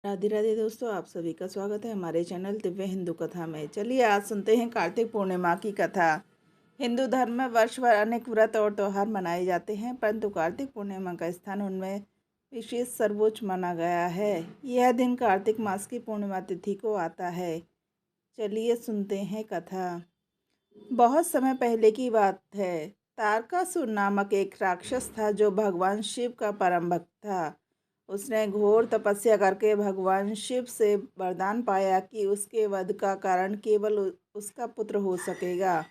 राधे राधे दोस्तों, आप सभी का स्वागत है हमारे चैनल दिव्य हिंदू कथा में। चलिए आज सुनते हैं कार्तिक पूर्णिमा की कथा। हिंदू धर्म में वर्ष भर अनेक व्रत और त्यौहार मनाए जाते हैं, परंतु कार्तिक पूर्णिमा का स्थान उनमें विशेष सर्वोच्च माना गया है। यह दिन कार्तिक मास की पूर्णिमा तिथि को आता है। चलिए सुनते हैं कथा। बहुत समय पहले की बात है। तारकासुर नामक एक राक्षस था जो भगवान शिव का परम भक्त था। उसने घोर तपस्या करके भगवान शिव से वरदान पाया कि उसके वध का कारण केवल उसका पुत्र हो सकेगा।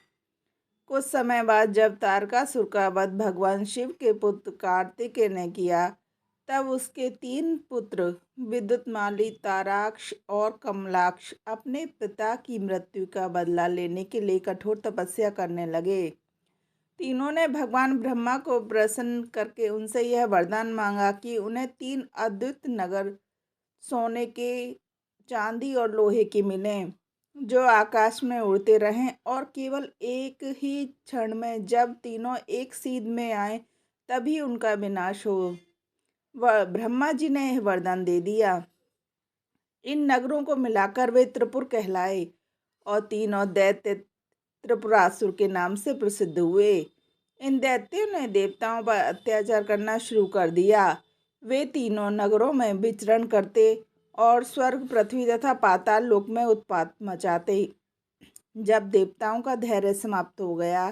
कुछ समय बाद जब तारकासुर का वध भगवान शिव के पुत्र कार्तिकेय ने किया, तब उसके 3 पुत्र विद्युतमाली, ताराक्ष और कमलाक्ष अपने पिता की मृत्यु का बदला लेने के लिए कठोर तपस्या करने लगे। तीनों ने भगवान ब्रह्मा को प्रसन्न करके उनसे यह वरदान मांगा कि उन्हें 3 अद्वितीय नगर सोने के, चांदी और लोहे के मिलें, जो आकाश में उड़ते रहें और केवल एक ही क्षण में जब तीनों एक सीध में आए तभी उनका विनाश हो। वह ब्रह्मा जी ने यह वरदान दे दिया। इन नगरों को मिलाकर वे त्रिपुर कहलाए और तीनों दैत्य त्रिपुरासुर के नाम से प्रसिद्ध हुए। इन दैत्यों ने देवताओं पर अत्याचार करना शुरू कर दिया। वे तीनों नगरों में विचरण करते और स्वर्ग, पृथ्वी तथा पाताल लोक में उत्पात मचाते। जब देवताओं का धैर्य समाप्त हो गया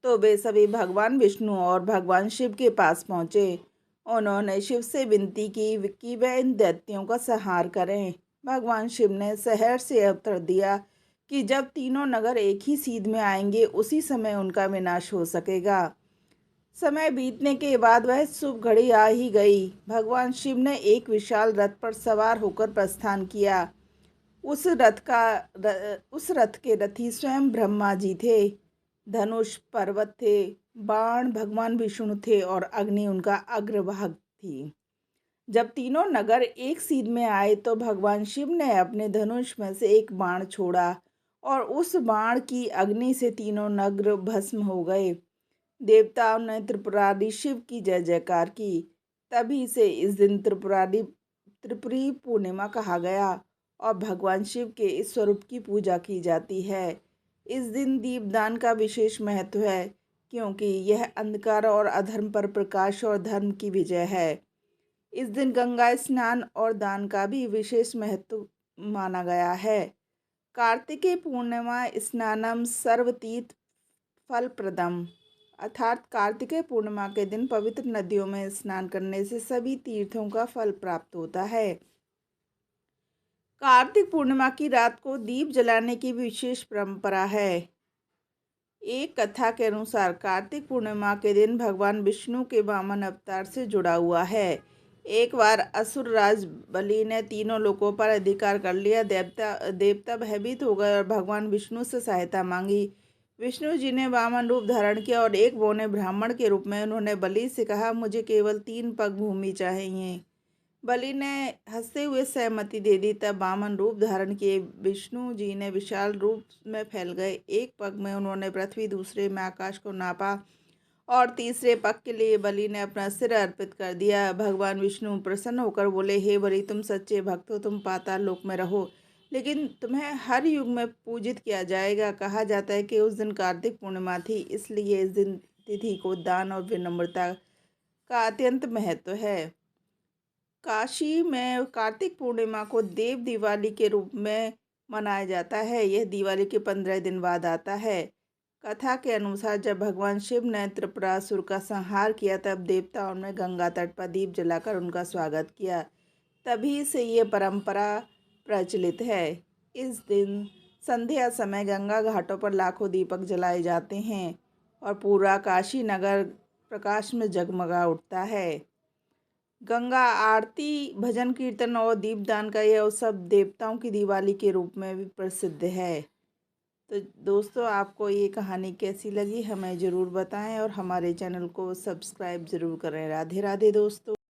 तो वे सभी भगवान विष्णु और भगवान शिव के पास पहुँचे। उन्होंने शिव से विनती की कि वे इन दैत्यों का संहार करें। भगवान शिव ने सहर्ष से उत्तर दिया कि जब तीनों नगर एक ही सीध में आएंगे उसी समय उनका विनाश हो सकेगा। समय बीतने के बाद वह शुभ घड़ी आ ही गई। भगवान शिव ने एक विशाल रथ पर सवार होकर प्रस्थान किया। उस रथ के रथी स्वयं ब्रह्मा जी थे। धनुष पर्वत थे, बाण भगवान विष्णु थे और अग्नि उनका अग्रभाग थी। जब तीनों नगर एक सीध में आए तो भगवान शिव ने अपने धनुष में से एक बाण छोड़ा और उस बाण की अग्नि से तीनों नगर भस्म हो गए। देवताओं ने त्रिपुरारी शिव की जय जयकार की। तभी से इस दिन त्रिपुरी पूर्णिमा कहा गया और भगवान शिव के इस स्वरूप की पूजा की जाती है। इस दिन दीपदान का विशेष महत्व है, क्योंकि यह अंधकार और अधर्म पर प्रकाश और धर्म की विजय है। इस दिन गंगा स्नान और दान का भी विशेष महत्व माना गया है। कार्तिकेय पूर्णिमा स्नानम सर्वतीर्थ फलप्रदम, अर्थात कार्तिकेय पूर्णिमा के दिन पवित्र नदियों में स्नान करने से सभी तीर्थों का फल प्राप्त होता है। कार्तिक पूर्णिमा की रात को दीप जलाने की विशेष परंपरा है। एक कथा के अनुसार कार्तिक पूर्णिमा के दिन भगवान विष्णु के वामन अवतार से जुड़ा हुआ है। एक बार असुर राज बलि ने तीनों लोकों पर अधिकार कर लिया। देवता भयभीत हो गए और भगवान विष्णु से सहायता मांगी। विष्णु जी ने वामन रूप धारण किया और एक बौने ब्राह्मण के रूप में उन्होंने बलि से कहा, मुझे केवल 3 पग भूमि चाहिए। बलि ने हंसते हुए सहमति दे दी। तब वामन रूप धारण किए विष्णु जी ने विशाल रूप में फैल गए। एक पग में उन्होंने पृथ्वी, दूसरे में आकाश को नापा और तीसरे पग के लिए बलि ने अपना सिर अर्पित कर दिया। भगवान विष्णु प्रसन्न होकर बोले, हे बलि, तुम सच्चे भक्त हो, तुम पाताल लोक में रहो, लेकिन तुम्हें हर युग में पूजित किया जाएगा। कहा जाता है कि उस दिन कार्तिक पूर्णिमा थी, इसलिए इस दिन तिथि को दान और विनम्रता का अत्यंत महत्व है। काशी में कार्तिक पूर्णिमा को देव दिवाली के रूप में मनाया जाता है। यह दिवाली के 15 दिन बाद आता है। कथा के अनुसार जब भगवान शिव ने त्रिपुरासुर का संहार किया तब देवताओं ने गंगा तट पर दीप जलाकर उनका स्वागत किया। तभी से ये परंपरा प्रचलित है। इस दिन संध्या समय गंगा घाटों पर लाखों दीपक जलाए जाते हैं और पूरा काशी नगर प्रकाश में जगमगा उठता है। गंगा आरती, भजन कीर्तन और दीपदान का यह उत्सव देवताओं की दिवाली के रूप में भी प्रसिद्ध है। तो दोस्तों, आपको ये कहानी कैसी लगी हमें ज़रूर बताएं और हमारे चैनल को सब्सक्राइब ज़रूर करें। राधे राधे दोस्तों।